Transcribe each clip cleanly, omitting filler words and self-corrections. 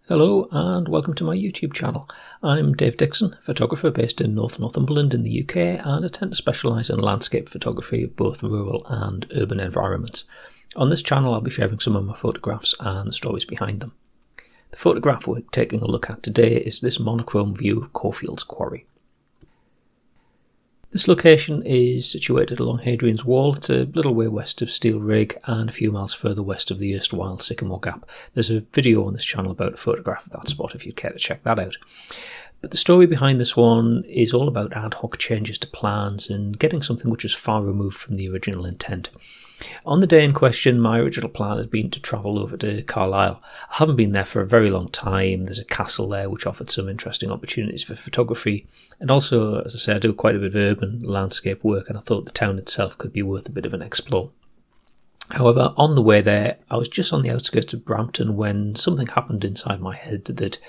Hello and welcome to my YouTube channel. I'm Dave Dixon, photographer based in North Northumberland in the UK, and I tend to specialise in landscape photography of both rural and urban environments. On this channel I'll be sharing some of my photographs and the stories behind them. The photograph we're taking a look at today is this monochrome view of Cawfields Quarry. This location is situated along Hadrian's Wall. It's a little way west of Steel Rig and a few miles further west of the erstwhile Sycamore Gap. There's a video on this channel about a photograph of that spot if you'd care to check that out. But the story behind this one is all about ad hoc changes to plans and getting something which is far removed from the original intent. On the day in question, my original plan had been to travel over to Carlisle. I haven't been there for a very long time. There's a castle there which offered some interesting opportunities for photography, and also, as I say, I do quite a bit of urban landscape work, and I thought the town itself could be worth a bit of an explore. However, on the way there, I was just on the outskirts of Brampton when something happened inside my head that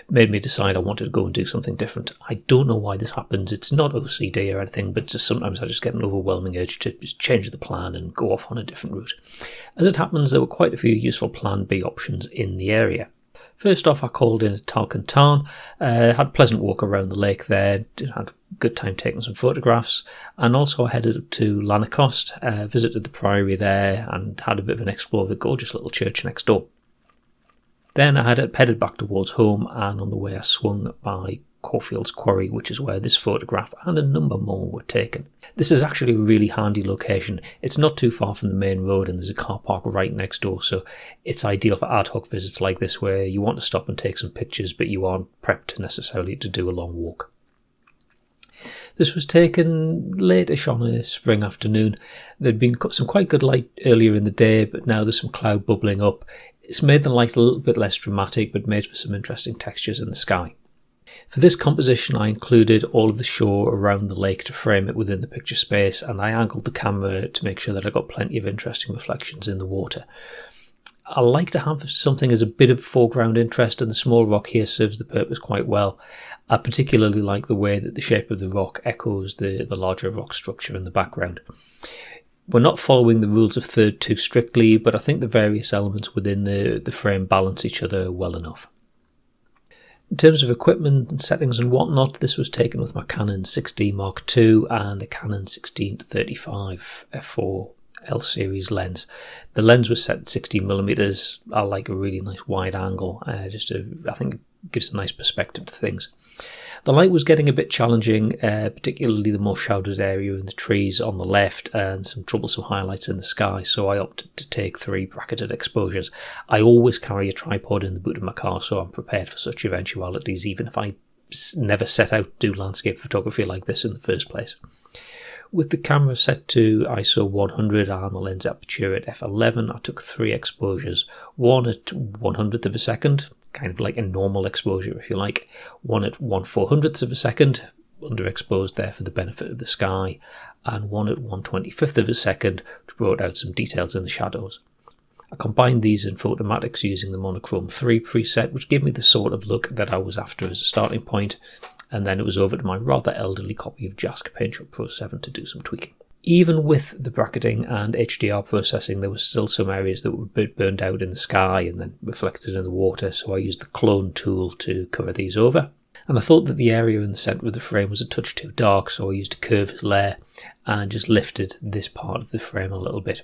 made me decide I wanted to go and do something different. I don't know why this happens. It's not OCD or anything, but just sometimes I just get an overwhelming urge to just change the plan and go off on a different route. As it happens, there were quite a few useful Plan B options in the area. First off, I called in at Talcon Tarn, had a pleasant walk around the lake there, had a good time taking some photographs, and also I headed up to Lanercost, visited the priory there and had a bit of an explore of the gorgeous little church next door. Then I had headed back towards home, and on the way I swung by Cawfields Quarry, which is where this photograph and a number more were taken. This is actually a really handy location. It's not too far from the main road and there's a car park right next door, so it's ideal for ad hoc visits like this where you want to stop and take some pictures but you aren't prepped necessarily to do a long walk. This was taken late-ish on a spring afternoon. There'd been some quite good light earlier in the day, but now there's some cloud bubbling up. It's made the light a little bit less dramatic, but made for some interesting textures in the sky. For this composition I included all of the shore around the lake to frame it within the picture space, and I angled the camera to make sure that I got plenty of interesting reflections in the water. I like to have something as a bit of foreground interest, and the small rock here serves the purpose quite well. I particularly like the way that the shape of the rock echoes the larger rock structure in the background. We're not following the rules of third too strictly, but I think the various elements within the frame balance each other well enough. In terms of equipment and settings and whatnot, this was taken with my Canon 6D Mark II and a Canon 16-35 f4 L series lens. The lens was set at 16mm. I like a really nice wide angle, I think it gives a nice perspective to things. The light was getting a bit challenging, particularly the more shadowed area in the trees on the left and some troublesome highlights in the sky, so I opted to take 3 bracketed exposures. I always carry a tripod in the boot of my car, so I'm prepared for such eventualities, even if I never set out to do landscape photography like this in the first place. With the camera set to ISO 100 and the lens aperture at f11, I took 3 exposures, one at 100th of a second, kind of like a normal exposure if you like, one at 1/400th of a second, underexposed there for the benefit of the sky, and one at 1/25th of a second, which brought out some details in the shadows. I combined these in Photomatics using the monochrome 3 preset, which gave me the sort of look that I was after as a starting point, and then it was over to my rather elderly copy of JASK PaintShop Pro 7 to do some tweaking. Even with the bracketing and HDR processing, there was still some areas that were a bit burned out in the sky and then reflected in the water, so I used the clone tool to cover these over. And I thought that the area in the centre of the frame was a touch too dark, so I used a curved layer and just lifted this part of the frame a little bit.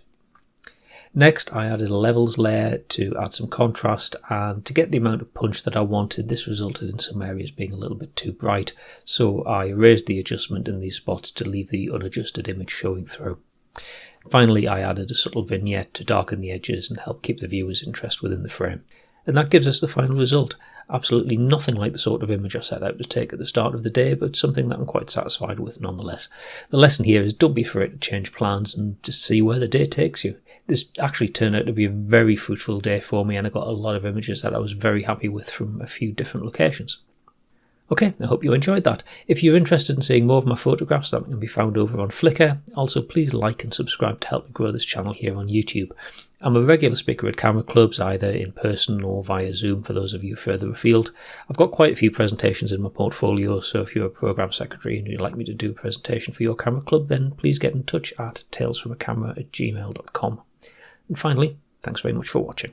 Next, I added a levels layer to add some contrast, and to get the amount of punch that I wanted, this resulted in some areas being a little bit too bright, so I erased the adjustment in these spots to leave the unadjusted image showing through. Finally, I added a subtle vignette to darken the edges and help keep the viewer's interest within the frame. And that gives us the final result. Absolutely nothing like the sort of image I set out to take at the start of the day, but something that I'm quite satisfied with nonetheless. The lesson here is don't be afraid to change plans and just see where the day takes you. This actually turned out to be a very fruitful day for me, and I got a lot of images that I was very happy with from a few different locations. Okay, I hope you enjoyed that. If you're interested in seeing more of my photographs, that can be found over on Flickr. Also, please like and subscribe to help me grow this channel here on YouTube. I'm a regular speaker at camera clubs, either in person or via Zoom for those of you further afield. I've got quite a few presentations in my portfolio, so if you're a program secretary and you'd like me to do a presentation for your camera club, then please get in touch at tales.from.a.camera@gmail.com. And finally, thanks very much for watching.